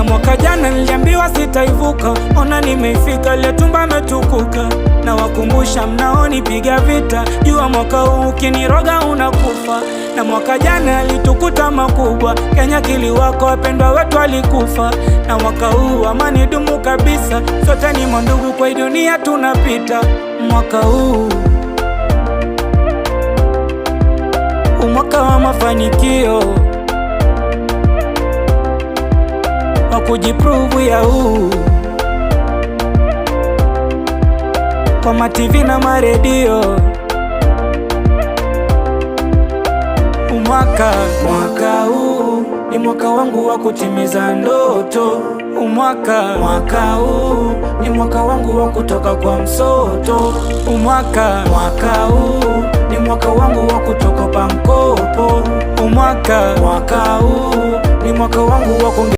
Na mwaka jana niliambiwa sitaivuka, ona nimeifika, ile tumba metukuka. Na wakumbusha mnaonipiga vita, jua mwaka huu ukiniroga unakufa. Na mwaka jana alitukuta makubwa, Kenya kiliwako, wapendwa wetu walikufa. Na mwaka huu amani dumu kabisa, sote ni mandugu, kwa dunia tunapita. Mwaka huu mwaka wa mafanikio, wa kujiprove ya huu kwa mativi na maredio. Mwaka huu ni mwaka wangu wa kutimiza ndoto. Mwaka huu ni mwaka wangu wa kutoka kwa msoto. Mwaka huu ni mwaka wangu wa kutoka pa mkopo. Mwaka huu ni mwaka wangu wa